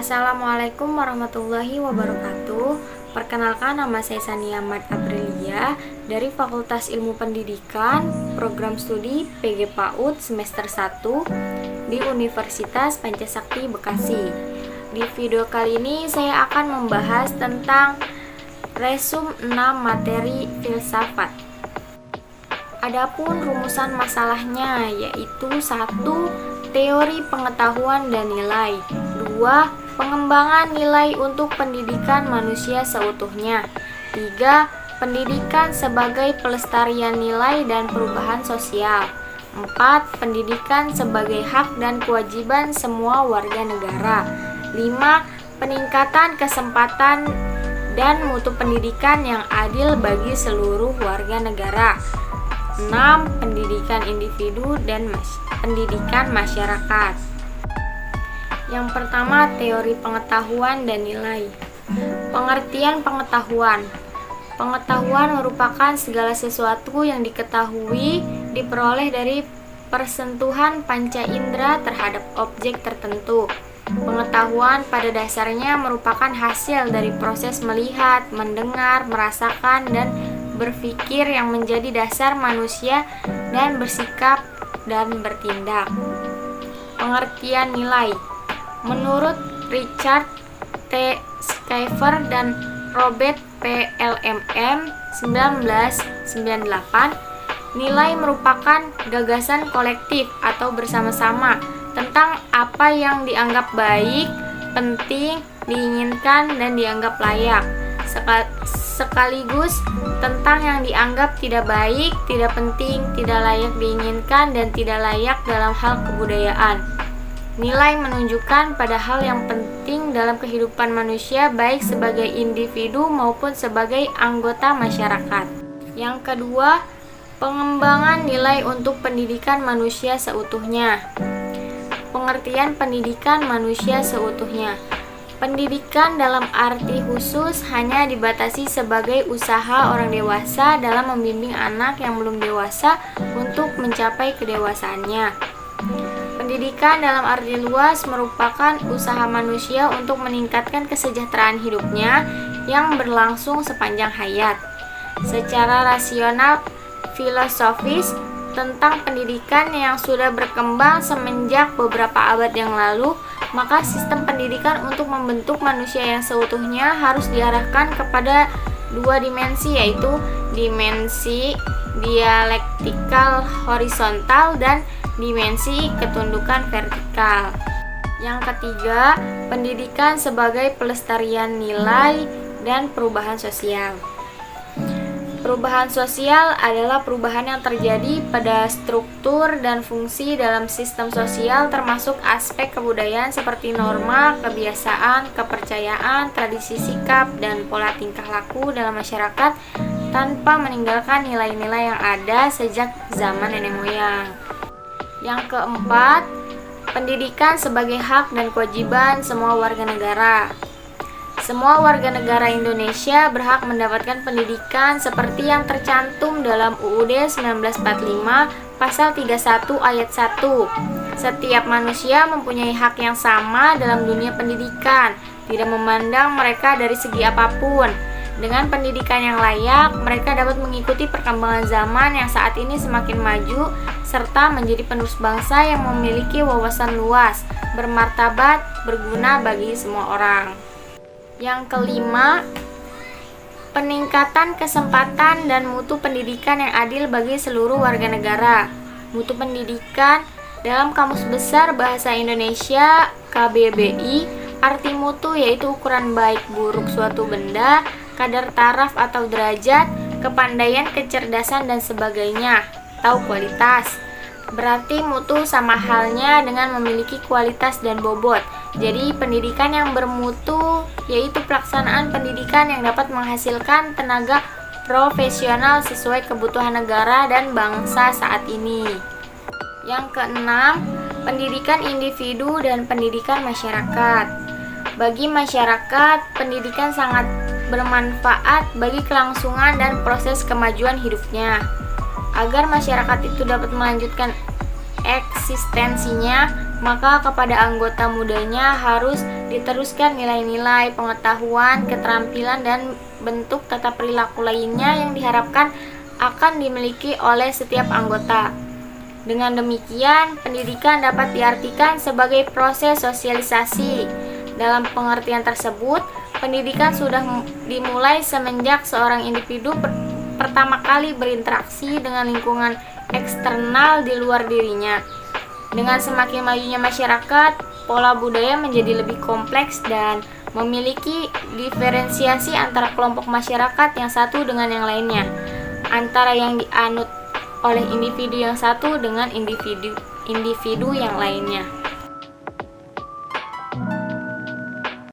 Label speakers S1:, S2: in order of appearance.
S1: Assalamualaikum warahmatullahi wabarakatuh. Perkenalkan, nama saya Sania Ahmad Aprilia dari Fakultas Ilmu Pendidikan, Program Studi PG PAUD semester 1 di Universitas Pancasakti Bekasi. Di video kali ini saya akan membahas tentang resum 6 materi filsafat. Adapun rumusan masalahnya yaitu 1. Teori pengetahuan dan nilai. 2. Pengembangan nilai untuk pendidikan manusia seutuhnya. 3. Pendidikan sebagai pelestarian nilai dan perubahan sosial. 4. Pendidikan sebagai hak dan kewajiban semua warga negara. 5. Peningkatan kesempatan dan mutu pendidikan yang adil bagi seluruh warga negara. 6. Pendidikan individu dan pendidikan masyarakat. Yang pertama, teori pengetahuan dan nilai. Pengertian pengetahuan. Pengetahuan merupakan segala sesuatu yang diketahui diperoleh dari persentuhan panca indera terhadap objek tertentu. Pengetahuan pada dasarnya merupakan hasil dari proses melihat, mendengar, merasakan, dan berpikir yang menjadi dasar manusia dan bersikap dan bertindak. Pengertian nilai. Menurut Richard T. Schaeffer dan Robert P. LMM 1998, nilai merupakan gagasan kolektif atau bersama-sama tentang apa yang dianggap baik, penting, diinginkan, dan dianggap layak, sekaligus tentang yang dianggap tidak baik, tidak penting, tidak layak diinginkan, dan tidak layak dalam hal kebudayaan. Nilai menunjukkan pada hal yang penting dalam kehidupan manusia baik sebagai individu maupun sebagai anggota masyarakat. Yang kedua, pengembangan nilai untuk pendidikan manusia seutuhnya. Pengertian pendidikan manusia seutuhnya. Pendidikan dalam arti khusus hanya dibatasi sebagai usaha orang dewasa dalam membimbing anak yang belum dewasa untuk mencapai kedewasaannya. Pendidikan dalam arti luas merupakan usaha manusia untuk meningkatkan kesejahteraan hidupnya yang berlangsung sepanjang hayat. Secara rasional filosofis tentang pendidikan yang sudah berkembang semenjak beberapa abad yang lalu, maka sistem pendidikan untuk membentuk manusia yang seutuhnya harus diarahkan kepada dua dimensi, yaitu dimensi dialektikal horizontal dan dimensi ketundukan vertikal. Yang ketiga, pendidikan sebagai pelestarian nilai dan perubahan sosial. Perubahan sosial adalah perubahan yang terjadi pada struktur dan fungsi dalam sistem sosial, termasuk aspek kebudayaan seperti norma, kebiasaan, kepercayaan, tradisi sikap, dan pola tingkah laku dalam masyarakat tanpa meninggalkan nilai-nilai yang ada sejak zaman nenek moyang. Yang keempat, pendidikan sebagai hak dan kewajiban semua warga negara. Semua warga negara Indonesia berhak mendapatkan pendidikan seperti yang tercantum dalam UUD 1945 pasal 31 ayat 1. Setiap manusia mempunyai hak yang sama dalam dunia pendidikan, tidak memandang mereka dari segi apapun. Dengan pendidikan yang layak, mereka dapat mengikuti perkembangan zaman yang saat ini semakin maju, serta menjadi penerus bangsa yang memiliki wawasan luas, bermartabat, berguna bagi semua orang. Yang kelima, peningkatan kesempatan dan mutu pendidikan yang adil bagi seluruh warga negara. Mutu pendidikan dalam Kamus Besar Bahasa Indonesia KBBI, arti mutu yaitu ukuran baik buruk suatu benda, kadar taraf atau derajat, kepandaian, kecerdasan, dan sebagainya, atau kualitas. Berarti mutu sama halnya dengan memiliki kualitas dan bobot. Jadi pendidikan yang bermutu yaitu pelaksanaan pendidikan yang dapat menghasilkan tenaga profesional sesuai kebutuhan negara dan bangsa saat ini. Yang keenam, pendidikan individu dan pendidikan masyarakat. Bagi masyarakat, pendidikan sangat bermanfaat bagi kelangsungan dan proses kemajuan hidupnya. Agar masyarakat itu dapat melanjutkan eksistensinya, maka kepada anggota mudanya harus diteruskan nilai-nilai, pengetahuan, keterampilan, dan bentuk tata perilaku lainnya yang diharapkan akan dimiliki oleh setiap anggota. Dengan demikian, pendidikan dapat diartikan sebagai proses sosialisasi. Dalam pengertian tersebut, pendidikan sudah dimulai semenjak seorang individu pertama kali berinteraksi dengan lingkungan eksternal di luar dirinya. Dengan semakin majunya masyarakat, pola budaya menjadi lebih kompleks dan memiliki diferensiasi antara kelompok masyarakat yang satu dengan yang lainnya, antara yang dianut oleh individu yang satu dengan individu yang lainnya.